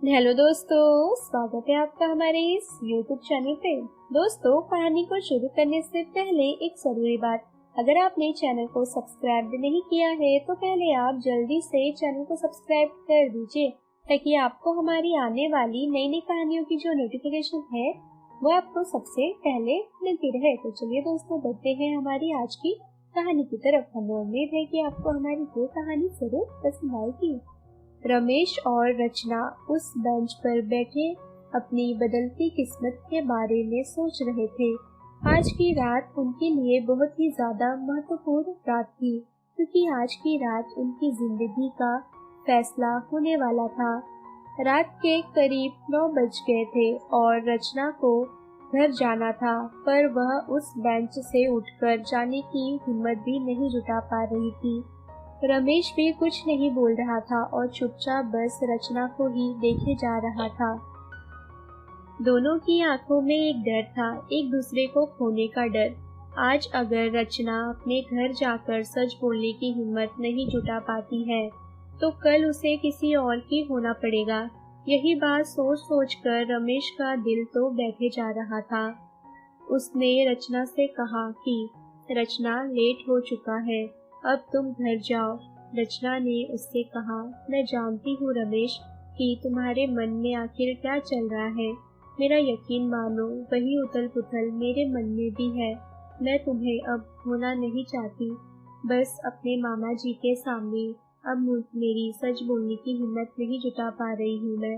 Hello दोस्तों, स्वागत है आपका हमारे इस YouTube चैनल पे। दोस्तों, कहानी को शुरू करने से पहले एक जरूरी बात, अगर आपने चैनल को सब्सक्राइब नहीं किया है तो पहले आप जल्दी से चैनल को सब्सक्राइब कर दीजिए ताकि आपको हमारी आने वाली नई नई कहानियों की जो नोटिफिकेशन है वो आपको सबसे पहले मिलती रहे। तो चलिए दोस्तों, बढ़ते हैं हमारी आज की कहानी की तरफ। हमें उम्मीद है कि आपको हमारी ये कहानी जरूर पसंद आएगी। रमेश और रचना उस बेंच पर बैठे अपनी बदलती किस्मत के बारे में सोच रहे थे। आज की रात उनके लिए बहुत ही ज्यादा महत्वपूर्ण रात थी, क्योंकि आज की रात उनकी जिंदगी का फैसला होने वाला था। रात के करीब 9 बज गए थे और रचना को घर जाना था, पर वह उस बेंच से उठकर जाने की हिम्मत भी नहीं जुटा पा रही थी। रमेश भी कुछ नहीं बोल रहा था और चुपचाप बस रचना को ही देखे जा रहा था। दोनों की आंखों में एक डर था, एक दूसरे को खोने का डर। आज अगर रचना अपने घर जाकर सच बोलने की हिम्मत नहीं जुटा पाती है तो कल उसे किसी और की होना पड़ेगा। यही बात सोच सोच कर रमेश का दिल तो बैठे जा रहा था। उसने रचना से कहा कि रचना, लेट हो चुका है, अब तुम घर जाओ। रचना ने उससे कहा, मैं जानती हूँ रमेश कि तुम्हारे मन में आखिर क्या चल रहा है। मेरा यकीन मानो, वही उथल पुथल मेरे मन में भी है। मैं तुम्हें अब खोना नहीं चाहती, बस अपने मामा जी के सामने अब मेरी सच बोलने की हिम्मत नहीं जुटा पा रही हूँ मैं।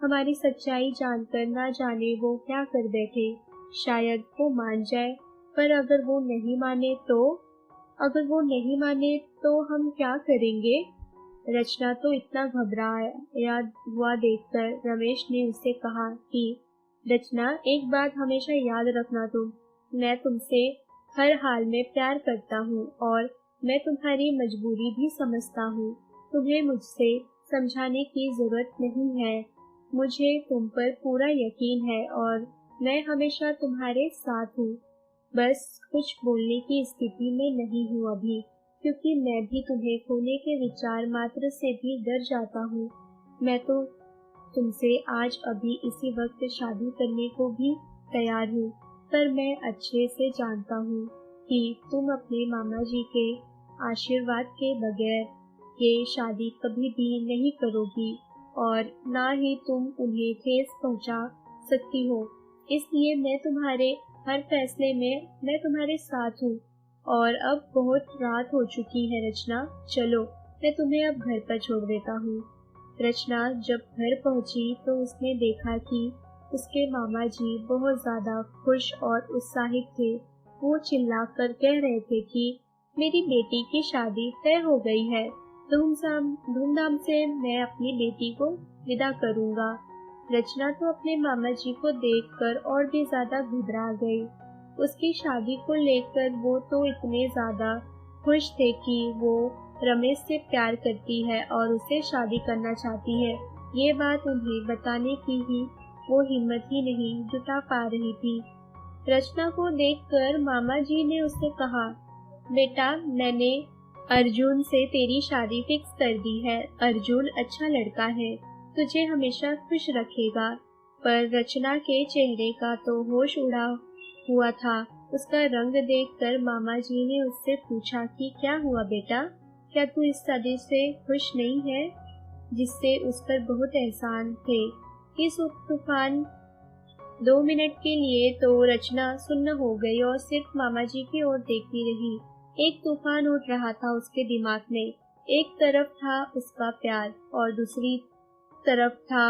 हमारी सच्चाई जानकर ना जाने वो क्या कर बैठे। शायद वो मान जाए, पर अगर वो नहीं माने तो हम क्या करेंगे। रचना तो इतना घबराया हुआ देखकर रमेश ने उससे कहा कि रचना, एक बात हमेशा याद रखना, मैं तुमसे हर हाल में प्यार करता हूँ और मैं तुम्हारी मजबूरी भी समझता हूँ। तुम्हें मुझसे समझाने की जरूरत नहीं है। मुझे तुम पर पूरा यकीन है और मैं हमेशा तुम्हारे साथ हूँ। बस कुछ बोलने की स्थिति में नहीं हूँ अभी, क्योंकि मैं भी तुम्हें खोने के विचार मात्र से भी डर जाता हूँ। मैं तो तुमसे आज अभी इसी वक्त शादी करने को भी तैयार हूँ, पर मैं अच्छे से जानता हूँ कि तुम अपने मामा जी के आशीर्वाद के बगैर ये शादी कभी भी नहीं करोगी और ना ही तुम उन्हें ठेस पहुँचा सकती हो। इसलिए मैं तुम्हारे हर फैसले में मैं तुम्हारे साथ हूँ। और अब बहुत रात हो चुकी है रचना, चलो मैं तुम्हें अब घर पर छोड़ देता हूँ। रचना जब घर पहुंची तो उसने देखा कि उसके मामा जी बहुत ज्यादा खुश और उत्साहित थे। वो चिल्लाकर कह रहे थे कि मेरी बेटी की शादी तय हो गई है, धूमधाम से मैं अपनी बेटी को विदा करूँगा। रचना तो अपने मामा जी को देखकर और भी ज्यादा घबरा गई। उसकी शादी को लेकर वो तो इतने ज्यादा खुश थे कि वो रमेश से प्यार करती है और उससे शादी करना चाहती है। ये बात उन्हें बताने की ही वो हिम्मत ही नहीं जुटा पा रही थी। रचना को देखकर मामा जी ने उससे कहा, बेटा, मैंने अर्जुन से तेरी शादी फिक्स कर दी है। अर्जुन अच्छा लड़का है, तुझे हमेशा खुश रखेगा। पर रचना के चेहरे का तो होश उड़ा हुआ था। उसका रंग देखकर मामा जी ने उससे पूछा कि क्या हुआ बेटा, क्या तू इस शादी से खुश नहीं है जिससे उस पर बहुत एहसान थे। इस तूफान 2 मिनट के लिए तो रचना सुन्न हो गई और सिर्फ मामा जी की ओर देखती रही। एक तूफान उठ रहा था उसके दिमाग में। एक तरफ था उसका प्यार और दूसरी तरफ था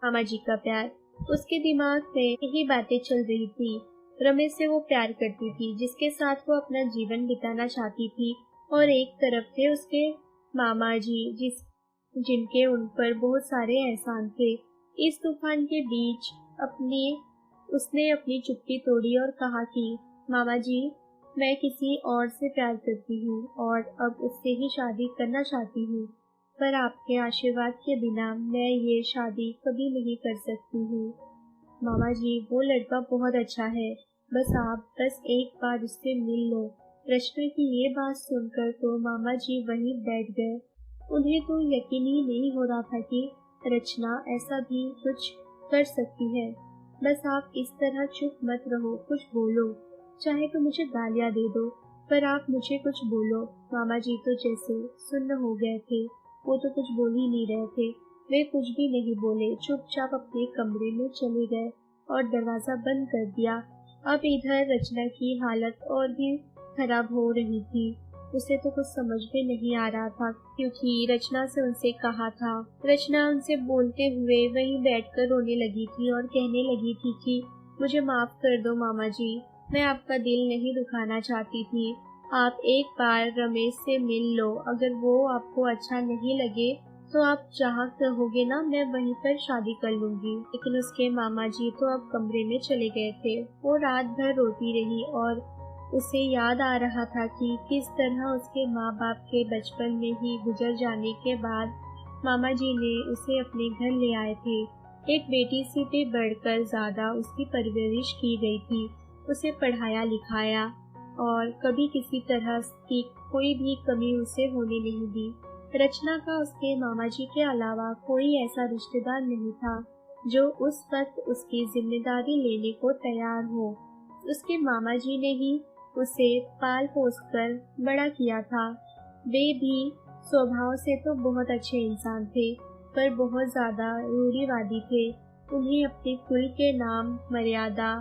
मामा जी का प्यार। उसके दिमाग में यही बातें चल रही थी। रमेश से वो प्यार करती थी, जिसके साथ वो अपना जीवन बिताना चाहती थी, और एक तरफ थे उसके मामा जी जिनके उन पर बहुत सारे एहसान थे। इस तूफान के बीच उसने अपनी चुप्पी तोड़ी और कहा कि मामा जी, मैं किसी और से प्यार करती हूँ और अब उससे ही शादी करना चाहती हूँ, पर आपके आशीर्वाद के बिना मैं ये शादी कभी नहीं कर सकती हूँ। मामा जी, वो लड़का बहुत अच्छा है, बस एक बार उससे मिल लो। रचना की ये बात सुनकर तो मामा जी वहीं बैठ गए। उन्हें तो यकीन ही नहीं हो रहा था कि रचना ऐसा भी कुछ कर सकती है। बस आप इस तरह चुप मत रहो, कुछ बोलो। चाहे तो मुझे गालियां दे दो, पर आप मुझे कुछ बोलो। मामा जी तो जैसे सुन्न हो गए थे, वो तो कुछ बोल ही नहीं रहे थे। वे कुछ भी नहीं बोले, चुपचाप अपने कमरे में चले गए और दरवाजा बंद कर दिया। अब इधर रचना की हालत और भी खराब हो रही थी। उसे तो कुछ समझ में नहीं आ रहा था, क्योंकि रचना से उनसे कहा था। रचना उनसे बोलते हुए वहीं बैठकर रोने लगी थी और कहने लगी थी कि मुझे माफ कर दो मामा जी, मैं आपका दिल नहीं दुखाना चाहती थी। आप एक बार रमेश से मिल लो, अगर वो आपको अच्छा नहीं लगे तो आप जहाँ कहोगे ना, मैं वहीं पर शादी कर लूंगी। लेकिन उसके मामा जी तो अब कमरे में चले गए थे। वो रात भर रोती रही और उसे याद आ रहा था कि किस तरह उसके माँ बाप के बचपन में ही गुजर जाने के बाद मामा जी ने उसे अपने घर ले आए थे। एक बेटी से भी बढ़कर ज्यादा उसकी परवरिश की गई थी, उसे पढ़ाया लिखाया और कभी किसी तरह की कोई भी कमी उसे होने नहीं दी। रचना का उसके मामा जी के अलावा कोई ऐसा रिश्तेदार नहीं था जो उस वक्त उसकी जिम्मेदारी लेने को तैयार हो। उसके मामा जी ने ही उसे पाल पोस कर बड़ा किया था। वे भी स्वभाव से तो बहुत अच्छे इंसान थे, पर बहुत ज्यादा रूढ़िवादी थे। उन्हें अपने कुल के नाम, मर्यादा,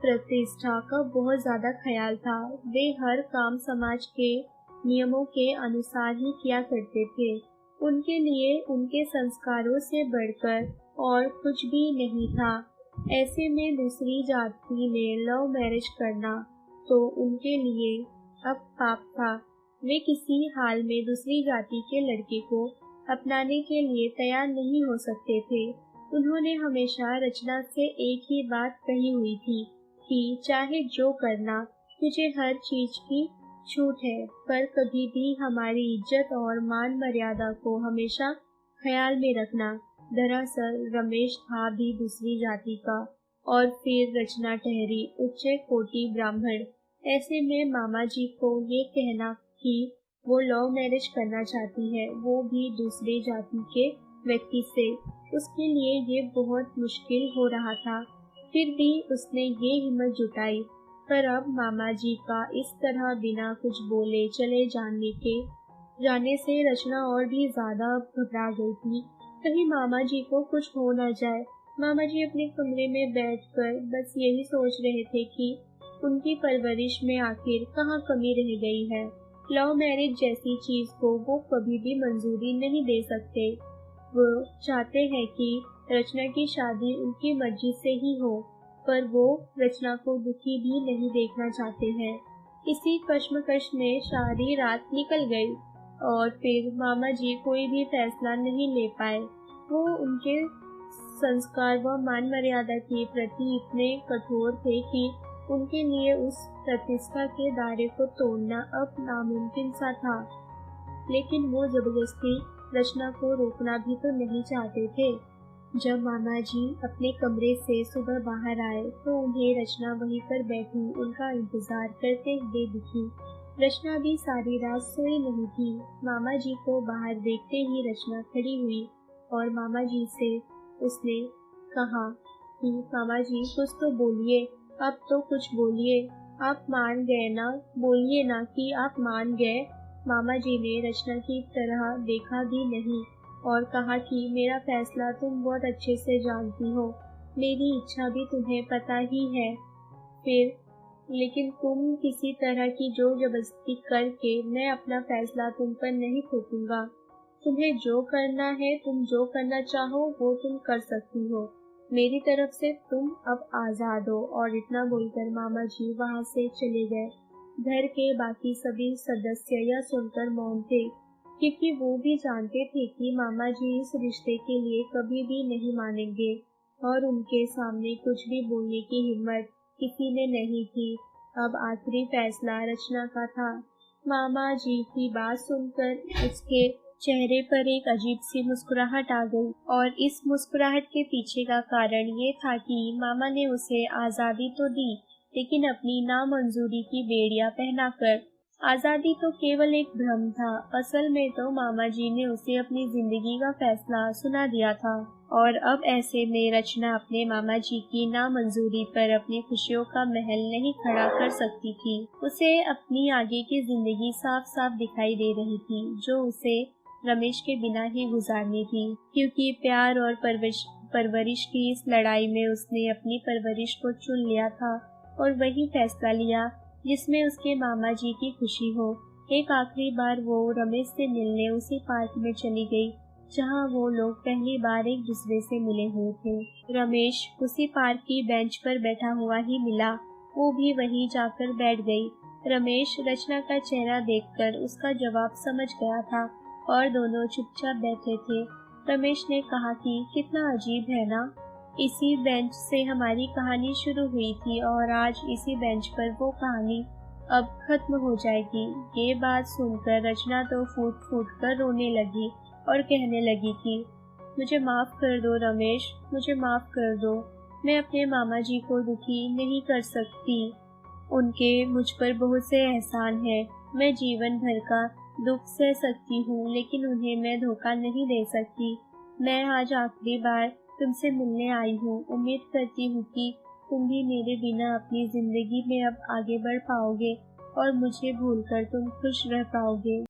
प्रतिष्ठा का बहुत ज्यादा ख्याल था। वे हर काम समाज के नियमों के अनुसार ही किया करते थे। उनके लिए उनके संस्कारों से बढ़कर और कुछ भी नहीं था। ऐसे में दूसरी जाति में लव मैरिज करना तो उनके लिए अब पाप था। वे किसी हाल में दूसरी जाति के लड़के को अपनाने के लिए तैयार नहीं हो सकते थे। उन्होंने हमेशा रचना से एक ही बात कही हुई थी कि चाहे जो करना, तुझे हर चीज की छूट है, पर कभी भी हमारी इज्जत और मान मर्यादा को हमेशा ख्याल में रखना। दरअसल रमेश था भी दूसरी जाति का और फिर रचना ठहरी उच्च कोटि ब्राह्मण। ऐसे में मामा जी को ये कहना कि वो लव मैरिज करना चाहती है, वो भी दूसरी जाति के व्यक्ति से, उसके लिए ये बहुत मुश्किल हो रहा था। फिर भी उसने ये हिम्मत जुटाई। पर अब मामा जी का इस तरह बिना कुछ बोले चले जाने से रचना और भी ज्यादा घबरा गई थी। कहीं मामा जी को कुछ हो न जाए। मामा जी अपने कमरे में बैठकर बस यही सोच रहे थे कि उनकी परवरिश में आखिर कहाँ कमी रह गई है। लव मैरिज जैसी चीज को वो कभी भी मंजूरी नहीं दे सकते। वो चाहते हैं कि रचना की शादी उनकी मर्जी से ही हो, पर वो रचना को दुखी भी नहीं देखना चाहते हैं। इसी कश्मकश में सारी रात निकल गई और फिर मामा जी कोई भी फैसला नहीं ले पाए। वो उनके संस्कार व मान मर्यादा के प्रति इतने कठोर थे कि उनके लिए उस प्रतिष्ठा के दायरे को तोड़ना अब नामुमकिन सा था। लेकिन वो जबरदस्ती रचना को रोकना भी तो नहीं चाहते थे। जब मामा जी अपने कमरे से सुबह बाहर आए तो उन्हें रचना वहीं पर बैठी उनका इंतजार करते हुए दिखी। रचना भी सारी रात सोई नहीं थी। मामा जी को बाहर देखते ही रचना खड़ी हुई और मामा जी से उसने कहा कि मामा जी कुछ तो बोलिए, अब तो कुछ बोलिए, आप मान गए ना, बोलिए ना कि आप मान गए। मामा जी ने रचना की तरह देखा भी नहीं और कहा कि मेरा फैसला तुम बहुत अच्छे से जानती हो, मेरी इच्छा भी तुम्हें पता ही है। फिर लेकिन तुम किसी तरह की जोर जबरदस्ती करके मैं अपना फैसला तुम पर नहीं थोपूंगा। तुम्हें जो करना है, तुम जो करना चाहो वो तुम कर सकती हो। मेरी तरफ से तुम अब आजाद हो। और इतना बोलकर मामा जी वहां से चले गए। घर के बाकी सभी सदस्य यह सुनकर मौन थे, क्योंकि वो भी जानते थे कि मामा जी इस रिश्ते के लिए कभी भी नहीं मानेंगे और उनके सामने कुछ भी बोलने की हिम्मत किसी ने नहीं थी। अब आखिरी फैसला रचना का था। मामा जी की बात सुनकर उसके चेहरे पर एक अजीब सी मुस्कुराहट आ गई और इस मुस्कुराहट के पीछे का कारण ये था कि मामा ने उसे आजादी तो दी, लेकिन अपनी नामंजूरी की बेड़ियां पहनाकर। आजादी तो केवल एक भ्रम था, असल में तो मामा जी ने उसे अपनी जिंदगी का फैसला सुना दिया था। और अब ऐसे में रचना अपने मामा जी की नामंजूरी पर अपनी खुशियों का महल नहीं खड़ा कर सकती थी। उसे अपनी आगे की जिंदगी साफ साफ दिखाई दे रही थी, जो उसे रमेश के बिना ही गुजारनी थी, क्योंकि प्यार और परवरिश की इस लड़ाई में उसने अपनी परवरिश को चुन लिया था और वही फैसला लिया जिसमें उसके मामा जी की खुशी हो। एक आखिरी बार वो रमेश से मिलने उसी पार्क में चली गई जहाँ वो लोग पहली बार एक दूसरे से मिले हुए थे। रमेश उसी पार्क की बेंच पर बैठा हुआ ही मिला, वो भी वहीं जाकर बैठ गई। रमेश रचना का चेहरा देखकर उसका जवाब समझ गया था और दोनों चुपचाप बैठे थे। रमेश ने कहा कि कितना अजीब है ना, इसी बेंच से हमारी कहानी शुरू हुई थी और आज इसी बेंच पर वो कहानी अब खत्म हो जाएगी। ये बात सुनकर रचना तो फूट फूट कर रोने लगी और कहने लगी कि मुझे माफ कर दो रमेश, मुझे माफ कर दो। मैं अपने मामा जी को दुखी नहीं कर सकती। उनके मुझ पर बहुत से एहसान हैं। मैं जीवन भर का दुख सह सकती हूँ, लेकिन उन्हें मैं धोखा नहीं दे सकती। मैं आज आखिरी बार तुमसे मिलने आई हूँ। उम्मीद करती हूँ कि तुम भी मेरे बिना अपनी जिंदगी में अब आगे बढ़ पाओगे और मुझे भूलकर तुम खुश रह पाओगे।